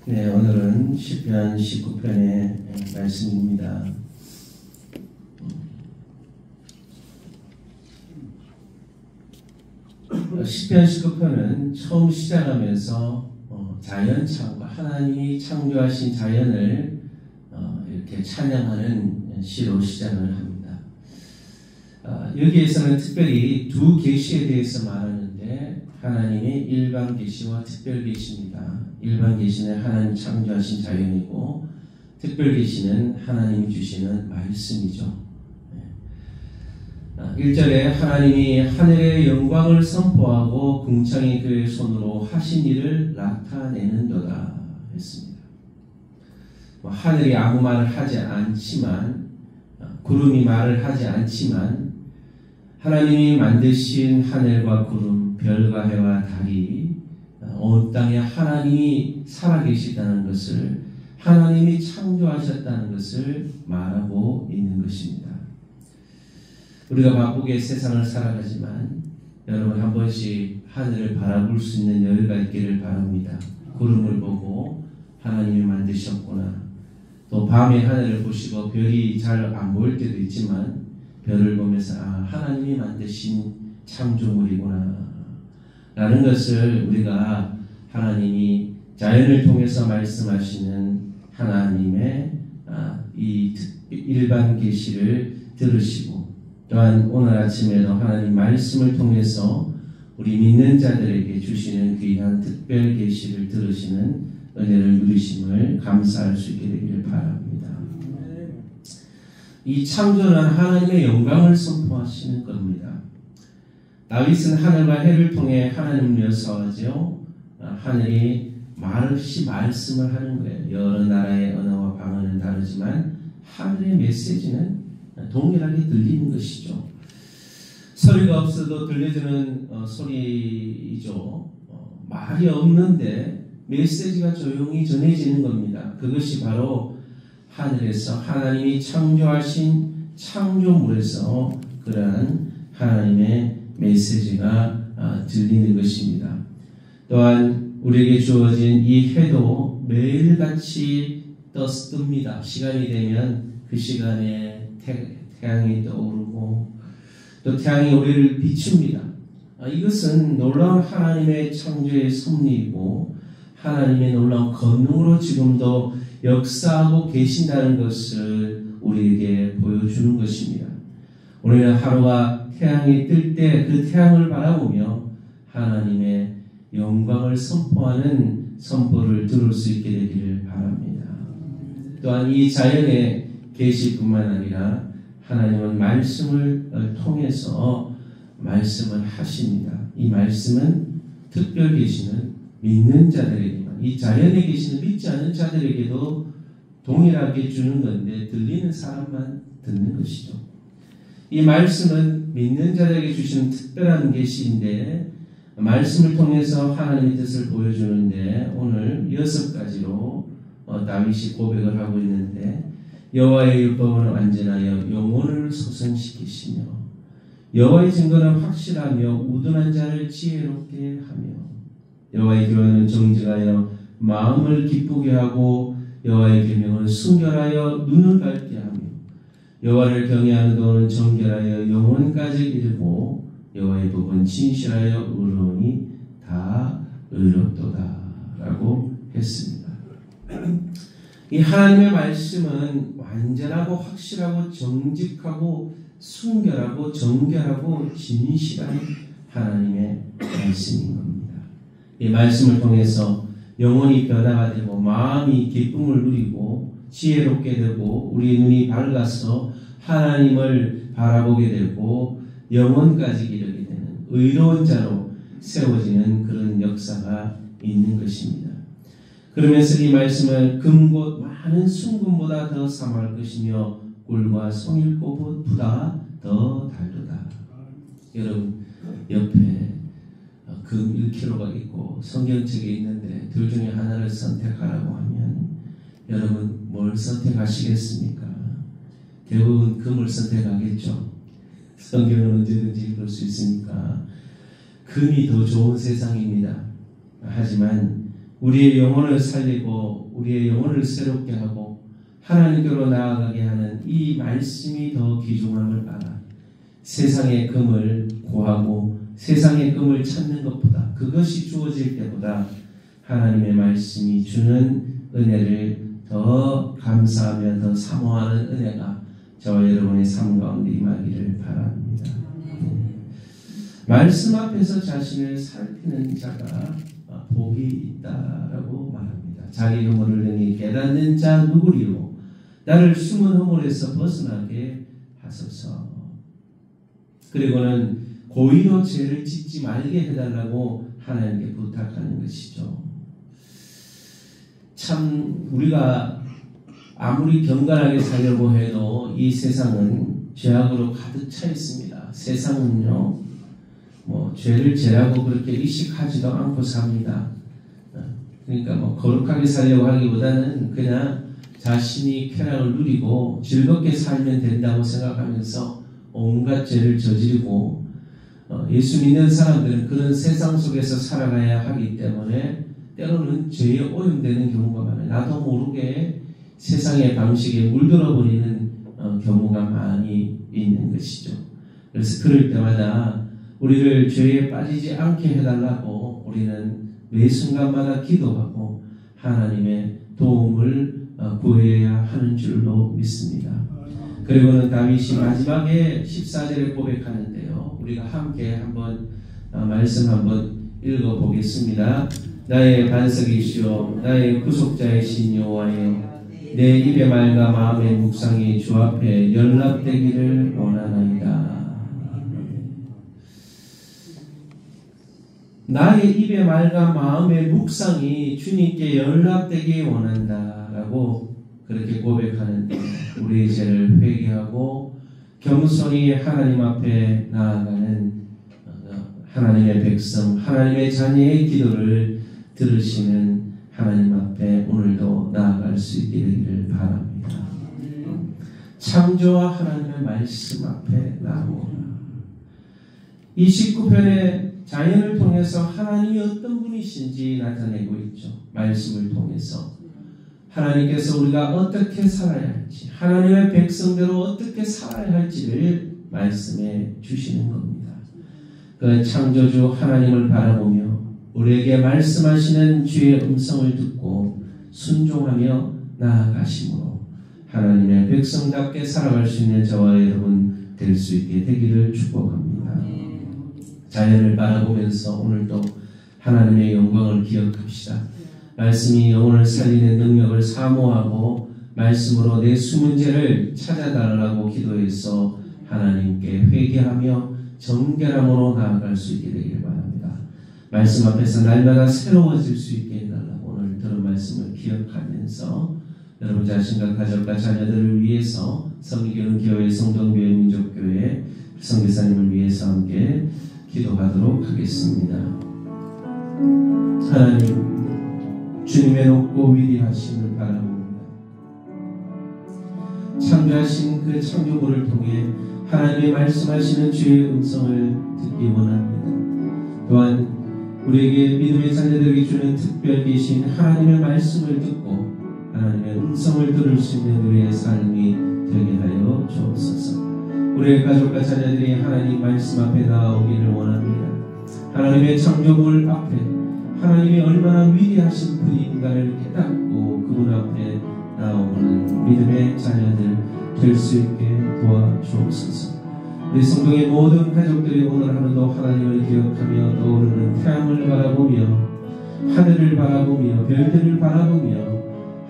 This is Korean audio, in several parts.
네, 오늘은 시편 19편의 말씀입니다. 시편 19편은 처음 시작하면서 자연 창조, 하나님이 창조하신 자연을 이렇게 찬양하는 시로 시작을 합니다. 여기에서는 특별히 두 계시에 대해서 말하는데 하나님의 일반 계시와 특별 계시입니다. 일반 계시는 하나님 창조하신 자연이고 특별 계시는 하나님이 주시는 말씀이죠. 1절에 하나님이 하늘의 영광을 선포하고 궁창이 그의 손으로 하신 일을 나타내는도다 했습니다. 하늘이 아무 말을 하지 않지만, 구름이 말을 하지 않지만 하나님이 만드신 하늘과 구름, 별과 해와 달이 온 땅에 하나님이 살아계시다는 것을, 하나님이 창조하셨다는 것을 말하고 있는 것입니다. 우리가 바쁘게 세상을 살아가지만 여러분 한 번씩 하늘을 바라볼 수 있는 여유가 있기를 바랍니다. 구름을 보고 하나님이 만드셨구나. 또 밤에 하늘을 보시고 별이 잘 안 보일 때도 있지만 별을 보면서 하나님이 만드신 창조물이구나 라는 것을 우리가 하나님이 자연을 통해서 말씀하시는 하나님의 이 일반 계시를 들으시고 또한 오늘 아침에도 하나님 말씀을 통해서 우리 믿는 자들에게 주시는 귀한 특별 계시를 들으시는 은혜를 누리심을 감사할 수 있게 되기를 바랍니다. 이 창조는 하나님의 영광을 선포하시는 겁니다. 다윗은 하늘과 해를 통해 하나님을 묘사하죠. 하늘이 말없이 말씀을 하는 거예요. 여러 나라의 언어와 방언은 다르지만 하늘의 메시지는 동일하게 들리는 것이죠. 소리가 없어도 들려주는 소리이죠. 말이 없는데 메시지가 조용히 전해지는 겁니다. 그것이 바로 하늘에서 하나님이 창조하신 창조물에서 그러한 하나님의 메시지가 들리는 것입니다. 또한 우리에게 주어진 이 해도 매일같이 뜹니다. 시간이 되면 그 시간에 태양이 떠오르고 또 태양이 우리를 비춥니다. 이것은 놀라운 하나님의 창조의 섭리이고 하나님의 놀라운 권능으로 지금도 역사하고 계신다는 것을 우리에게 보여주는 것입니다. 우리는 하루가 태양이 뜰 때 그 태양을 바라보며 하나님의 영광을 선포하는 선포를 들을 수 있게 되기를 바랍니다. 또한 이 자연의 계시뿐만 아니라 하나님은 말씀을 통해서 말씀을 하십니다. 이 말씀은 특별 계시는 믿는 자들에게만, 이 자연에 계시는 믿지 않은 자들에게도 동일하게 주는 건데 들리는 사람만 듣는 것이죠. 이 말씀은 믿는 자들에게 주시는 특별한 계시인데 말씀을 통해서 하나님의 뜻을 보여주는데 오늘 6가지로 다윗이 고백을 하고 있는데 여호와의 율법은 완전하여 영혼을 소생시키시며 여호와의 증거는 확실하며 우둔한 자를 지혜롭게 하며 여호와의 교훈은 정직하여 마음을 기쁘게 하고 여호와의 계명은 순결하여 눈을 밝게 하며 여호와를 경외하는 도는 정결하여 영혼까지 이르고 여호와의 법은 진실하여 의로우니 다 의롭도다 라고 했습니다. 이 하나님의 말씀은 완전하고 확실하고 정직하고 순결하고 정결하고 진실한 하나님의 말씀인 겁니다. 이 말씀을 통해서 영혼이 변화가 되고 마음이 기쁨을 누리고 지혜롭게 되고 우리 눈이 밝아서 하나님을 바라보게 되고 영혼까지 이르게 되는 의로운 자로 세워지는 그런 역사가 있는 것입니다. 그러면서 이 말씀을 금곧 많은 순금보다 더 삼할 것이며 꿀과 송일꽃보다 더 달도다. 여러분 옆에 금 1kg가 있고 성경책에 있는데 둘 중에 하나를 선택하라고 하면 여러분 뭘 선택하시겠습니까? 대부분 금을 선택하겠죠. 성경은 언제든지 읽을 수 있으니까 금이 더 좋은 세상입니다. 하지만 우리의 영혼을 살리고 우리의 영혼을 새롭게 하고 하나님께로 나아가게 하는 이 말씀이 더 귀중함을 알아. 세상의 금을 구하고 세상의 금을 찾는 것보다, 그것이 주어질 때보다 하나님의 말씀이 주는 은혜를 더 감사하며 더 사모하는 은혜가 저와 여러분의 삶 가운데 임하기를 바랍니다. 말씀 앞에서 자신을 살피는 자가 복이 있다라고 말합니다. 자기 허물을 능히 깨닫는 자 누구리요? 나를 숨은 허물에서 벗어나게 하소서. 그리고는 고의로 죄를 짓지 말게 해달라고 하나님께 부탁하는 것이죠. 참 우리가 아무리 경건하게 살려고 해도 이 세상은 죄악으로 가득 차 있습니다. 세상은요, 죄를 죄라고 그렇게 의식하지도 않고 삽니다. 그러니까 거룩하게 살려고 하기보다는 그냥 자신이 쾌락을 누리고 즐겁게 살면 된다고 생각하면서 온갖 죄를 저지르고, 예수 믿는 사람들은 그런 세상 속에서 살아가야 하기 때문에 때로는 죄에 오염되는 경우가 많아요. 나도 모르게 세상의 방식에 물들어 버리는 경우가 많이 있는 것이죠. 그래서 그럴 때마다 우리를 죄에 빠지지 않게 해달라고 우리는 매 순간마다 기도하고 하나님의 도움을 구해야 하는 줄로 믿습니다. 그리고는 다윗이 마지막에 14절에 고백하는데요. 우리가 함께 한번 말씀 한번 읽어보겠습니다. 나의 반석이시오 나의 구속자이신 여호와여, 내 입의 말과 마음의 묵상이 주 앞에 연락되기를 원하나이다. 나의 입의 말과 마음의 묵상이 주님께 연락되기 원한다라고 그렇게 고백하는데, 우리의 죄를 회개하고 겸손히 하나님 앞에 나아가는 하나님의 백성, 하나님의 자녀의 기도를 들으시는 하나님 앞에 오늘도 나아갈 수 있게 되기를 바랍니다. 창조와 하나님의 말씀 앞에 나아오라. 이 19편의 자연을 통해서 하나님이 어떤 분이신지 나타내고 있죠. 말씀을 통해서 하나님께서 우리가 어떻게 살아야 할지, 하나님의 백성대로 어떻게 살아야 할지를 말씀해 주시는 겁니다. 그 창조주 하나님을 바라보며 우리에게 말씀하시는 주의 음성을 듣고 순종하며 나아가심으로 하나님의 백성답게 살아갈 수 있는 저와 여러분 될 수 있게 되기를 축복합니다. 자연을 바라보면서 오늘도 하나님의 영광을 기억합시다. 말씀이 영혼을 살리는 능력을 사모하고 말씀으로 내 숨은 죄를 찾아달라고 기도해서 하나님께 회개하며 정결함으로 나아갈 수 있게 되기를 바랍니다. 말씀 앞에서 날마다 새로워질 수 있게 해달라고 오늘 들은 말씀을 기억하면서 여러분 자신과 가족과 자녀들을 위해서 성기교회, 성동교회, 민족교회 성교사님을 위해서 함께 기도하도록 하겠습니다. 하나님, 주님의 높고 위대하심을 바라봅니다. 창조하신 그 창조물을 통해 하나님의 말씀하시는 주의 음성을 듣기 원합니다. 또한 우리에게 믿음의 자녀들에게 주는 특별 계신 하나님의 말씀을 듣고 하나님의 음성을 들을 수 있는 우리의 삶이 되게 하여 주옵소서. 우리의 가족과 자녀들이 하나님 말씀 앞에 나오기를 원합니다. 하나님의 창조물 앞에 하나님이 얼마나 위대하신 분인가를 깨닫고 그분 앞에 나오는 믿음의 자녀들 될 수 있게 도와주옵소서. 우리 성도의 모든 가족들이 오늘 하루도 하나님을 기억하며 떠오르는 태양을 바라보며 하늘을 바라보며 별들을 바라보며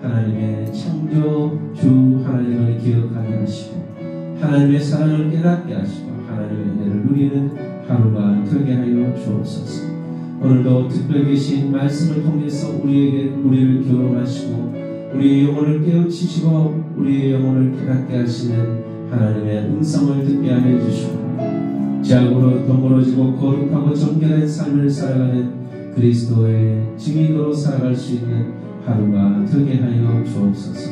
하나님의 창조주 하나님을 기억하게 하시고 하나님의 사랑을 깨닫게 하시고 하나님의 은혜를 누리는 하루가 되게 하여 주옵소서. 오늘도 특별 계신 말씀을 통해서 우리를 교훈하시고 우리의 영혼을 깨우치시고 우리의 영혼을 깨닫게 하시는 하나님의 음성을 듣게 하여 주시고 죄악으로 더물어지고 거룩하고 정결한 삶을 살아가는 그리스도의 증인으로 살아갈 수 있는 하루가 되게 하여 주옵소서.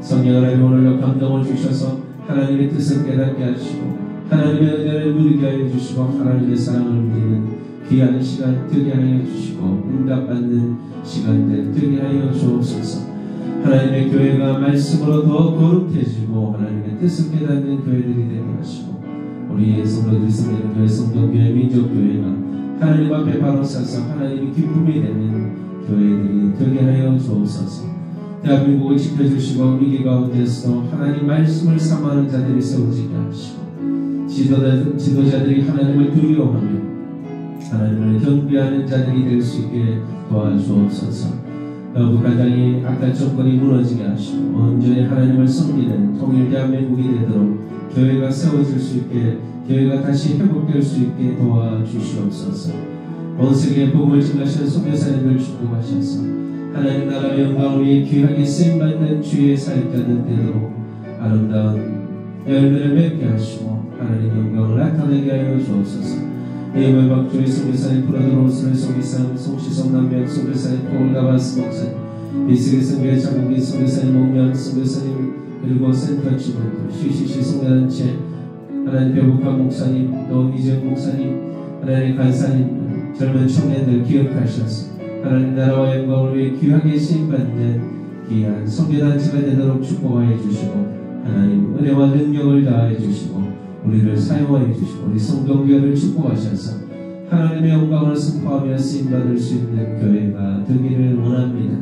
성령 하나님 오늘도 감동을 주셔서 하나님의 뜻을 깨닫게 하시고 하나님의 은혜를 누리게 하여 주시고 하나님의 사랑을 누리는 귀한 시간 되게 하여 주시고 응답받는 시간들 되게 하여 주옵소서. 하나님의 교회가 말씀으로 더 거룩해지고 하나님의 뜻을 깨닫는 교회들이 되게 하시고 우리의 성도들이 섬기는 교회, 성도교회, 민족교회가 하나님 앞에 바로 서서 하나님의 기쁨이 되는 교회들이 되게 하여 주옵소서. 대한민국을 지켜주시고 위기 가운데서도 하나님 말씀을 사모하는 자들이 세워지게 하시고 지도자들이 하나님을 두려워하며 하나님을 경배하는 자들이 될 수 있게 도와주옵소서. 북한당이 악한 정권이 무너지게 하시고 온전히 하나님을 섬기는 통일 대한민국이 되도록 교회가 세워질 수 있게, 교회가 다시 회복될 수 있게 도와주시옵소서. 온 세계에 복음을 증가하시는 선교사님들 축복하셔서 하나님 나라의 영광을 위해 귀하게 쓰임받는 주의 사역자들 되도록 아름다운 열매를 맺게 하시고 하나님 영광을 나타내게 하여 주옵소서. 예물박주의 선교사님 프로드로스의 선교사님 송시성 남명 선교사님 포울가바스 목사님 비스게 선교회 장국인 선교사님 목명 선교사님 그리고 센터 직원들 쉬쉬쉬 선교단체 하나님 배북한 목사님 또 이재용 목사님 하나님 간사님 젊은 청년들 기억하셔서 하나님 나라와 영광을 위해 귀하게 쓰임받는 귀한 선교단체가 되도록 축복하여 주시고 하나님 은혜와 능력을 다하여 주시고 우리를 사용하여 주시고 우리 성경교회를 축복하셔서 하나님의 영광을 선포하며 쓰임받을 수 있는 교회가 되기를 원합니다.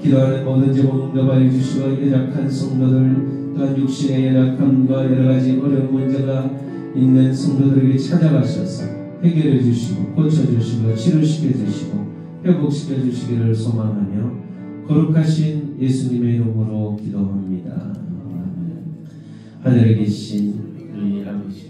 기도하는 모든 제목 응답하여 주시고 연약한 성도들 또한 육신의 연약함과 여러가지 어려운 문제가 있는 성도들에게 찾아가셔서 해결해 주시고 고쳐주시고 치료시켜 주시고 회복시켜 주시기를 소망하며 거룩하신 예수님의 이름으로 기도합니다. 하늘에 계신 우리 아버지